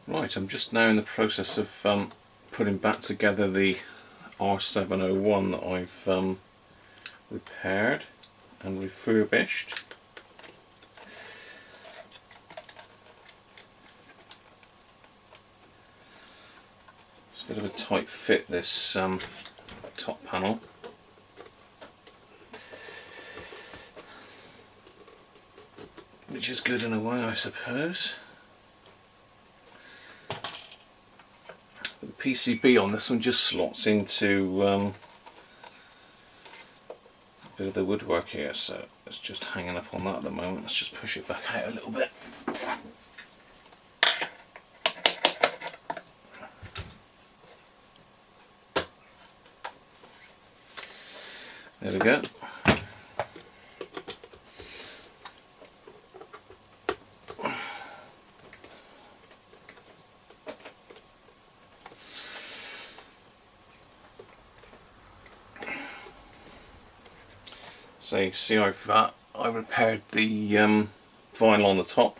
Right, I'm just now in the process of putting back together the R701 that I've repaired and refurbished. It's a bit of a tight fit, this top panel. Which is good in a way, I suppose. The PCB on this one just slots into a bit of the woodwork here, so it's just hanging up on that at the moment. Let's just push it back out a little bit. There we go. So you can see I repaired the vinyl on the top.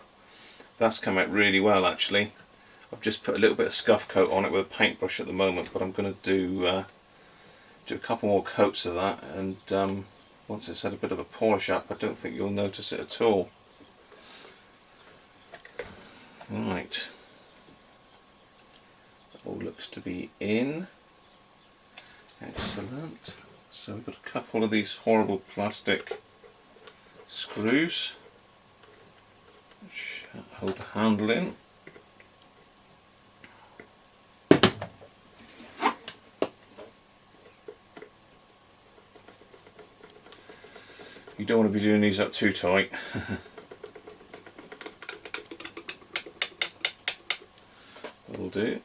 That's come out really well actually. I've just put a little bit of scuff coat on it with a paintbrush at the moment, but I'm going to do a couple more coats of that, and once it's had a bit of a polish up, I don't think you'll notice it at all. Right, that all looks to be in. Excellent. So we've got a couple of these horrible plastic screws which hold the handle in. You don't want to be doing these up too tight. That'll do.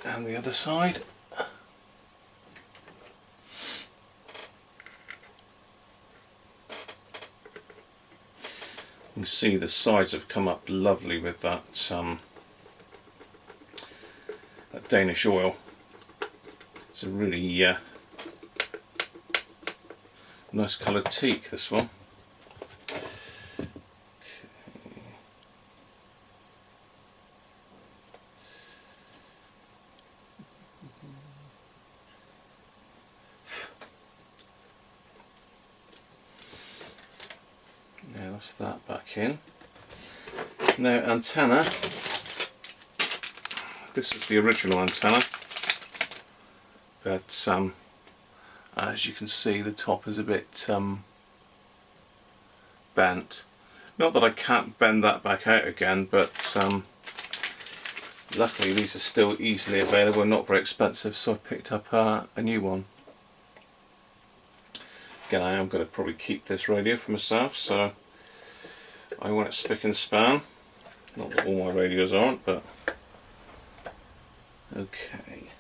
And the other side. You can see the sides have come up lovely with that, that Danish oil. It's a really nice coloured teak, this one. Now that's that back in. Now antenna, this is the original antenna, but as you can see the top is a bit bent. Not that I can't bend that back out again, but luckily these are still easily available, not very expensive, so I picked up a new one. Again, I am going to probably keep this radio for myself, so I want it spick and span. Not that all my radios aren't, but okay.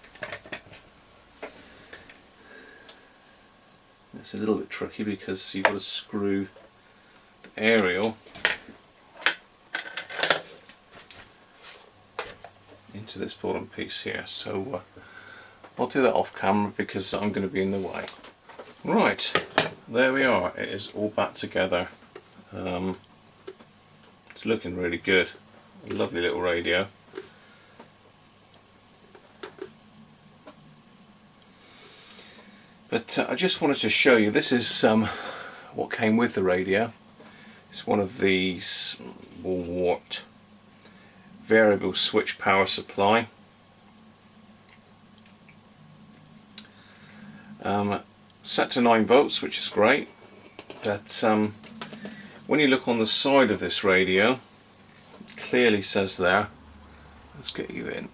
It's a little bit tricky because you've got to screw the aerial into this bottom piece here, so I'll do that off camera because I'm going to be in the way. Right, there we are, it is all back together. It's looking really good. A lovely little radio. But I just wanted to show you, this is what came with the radio. It's one of these wall-warped variable switch power supply. Set to 9 volts, which is great, but when you look on the side of this radio, it clearly says there, let's get you in,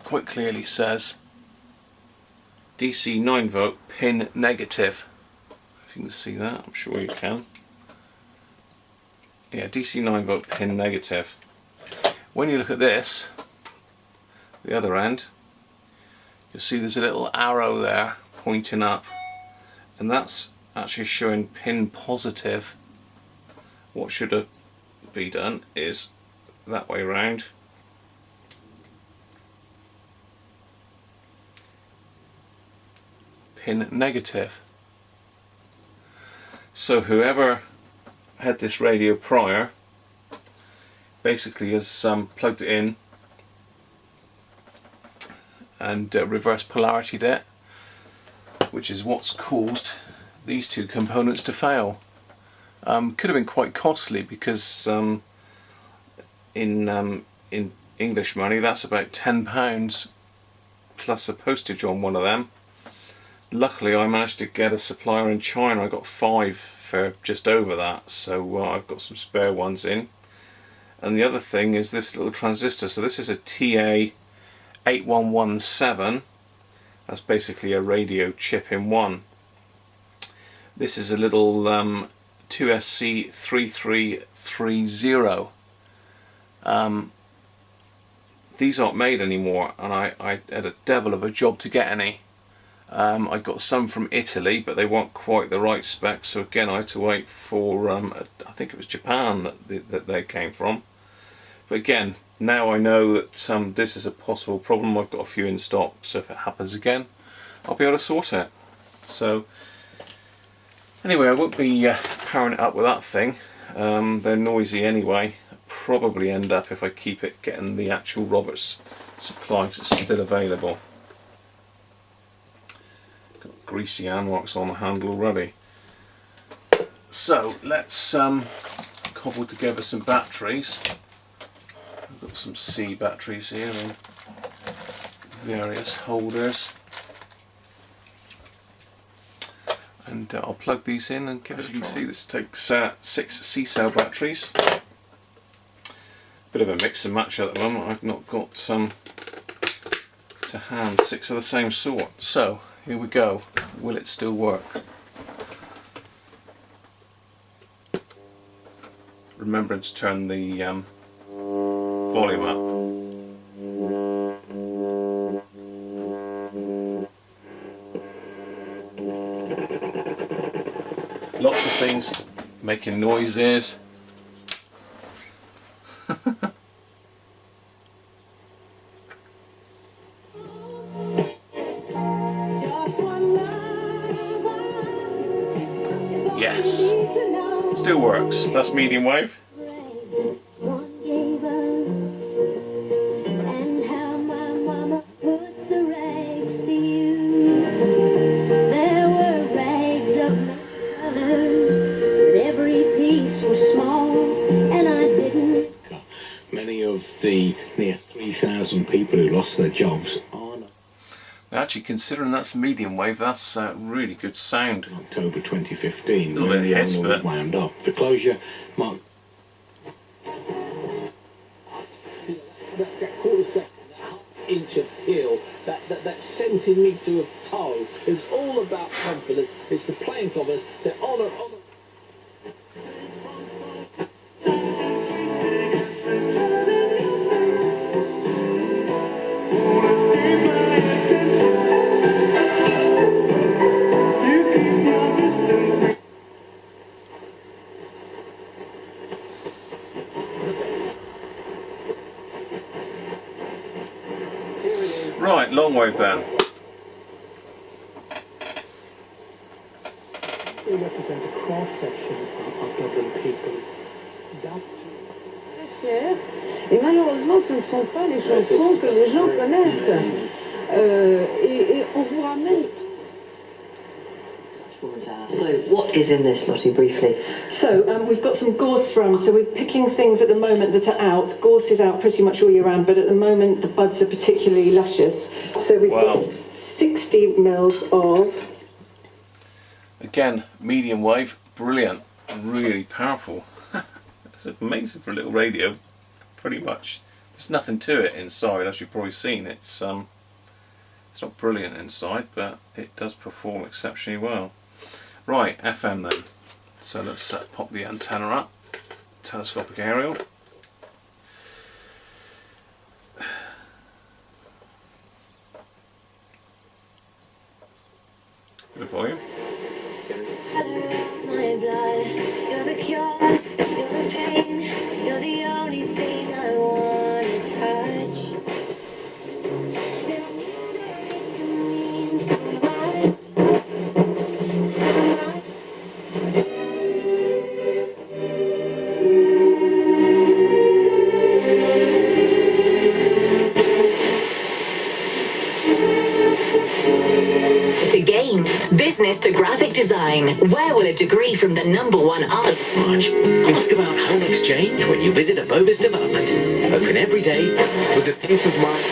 quite clearly says DC 9 volt pin negative. If you can see that, I'm sure you can. Yeah, DC 9 volt pin negative. When you look at this, the other end, you'll see there's a little arrow there pointing up, and that's actually showing pin positive. What should be done is that way round. Pin negative. So whoever had this radio prior basically has plugged it in and reverse polaritied it, which is what's caused these two components to fail. Could have been quite costly, because in English money that's about £10 plus the postage on one of them. Luckily I managed to get a supplier in China. I got 5 for just over that, so I've got some spare ones in. And the other thing is this little transistor. So this is a TA8117. That's basically a radio chip in one. This is a little 2SC3330. These aren't made anymore, and I had a devil of a job to get any. I got some from Italy, but they weren't quite the right spec, so again I had to wait for, I think it was Japan that they came from. But again, now I know that this is a possible problem. I've got a few in stock, so if it happens again, I'll be able to sort it. So anyway, I won't be powering it up with that thing. They're noisy anyway. I'll probably end up, if I keep it, getting the actual Roberts supply, because it's still available. Got greasy handmarks on the handle already. So let's cobble together some batteries. I've got some C batteries here in various holders. And I'll plug these in and give it a try. As you can see, this takes 6 C-cell batteries. Bit of a mix and match at the moment. I've not got to hand 6 of the same sort. So here we go. Will it still work? Remembering to turn the volume up. Lots of things making noises. Yes, still works. That's medium wave. The near 3,000 people who lost their jobs on. Now, actually, considering that's medium wave, that's really good sound. October 2015, a little bit hiss, but wound up. The closure marked that quarter second, that inch of heel, that centimetre of toe is all about confidence. It's the playing confidence, the honour. Right, long wave then. They represent a cross-section of Dublin people. Et malheureusement, ce ne sont pas les chansons que les gens connaissent. Et on vous ramène. So, what is in this, Lottie, briefly? So, we've got some gorse from, so we're picking things at the moment that are out. Gorse is out pretty much all year round, but at the moment the buds are particularly luscious. So we've got 60 mils of... Again, medium wave, brilliant, really powerful. It's amazing for a little radio, pretty much. There's nothing to it inside, as you've probably seen. It's not brilliant inside, but it does perform exceptionally well. Right, FM then. So let's pop the antenna up. Telescopic aerial. Bit of volume. My blood, you're the cure, you're the pain, you're the only thing I want to touch. You mean so much, so much. design. Where will a degree from the #1 art... March. Ask about home exchange when you visit a Bovis development. Open every day with the peace of mind.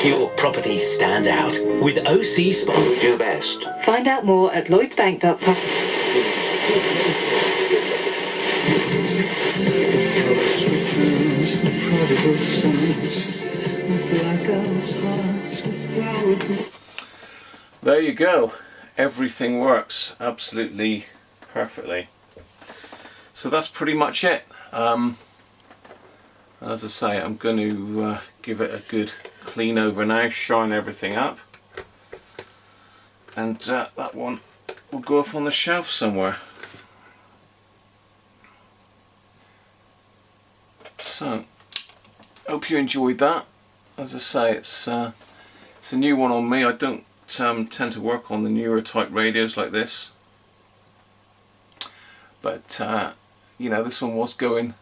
Your properties stand out with OC Spot. Do best. Find out more at lloydsbank.com. There you go. Everything works absolutely perfectly. So that's pretty much it. As I say, I'm going to give it a good clean over now, shine everything up, and that one will go up on the shelf somewhere. So, hope you enjoyed that. As I say, it's a new one on me. I don't tend to work on the newer type radios like this, but you know, this one was going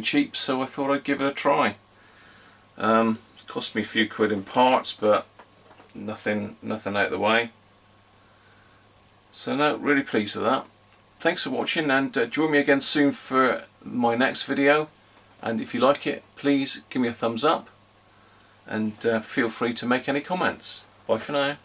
cheap, so I thought I'd give it a try. It cost me a few quid in parts, but nothing out of the way. So no, really pleased with that. Thanks for watching, and join me again soon for my next video. And if you like it, please give me a thumbs up, and feel free to make any comments. Bye for now.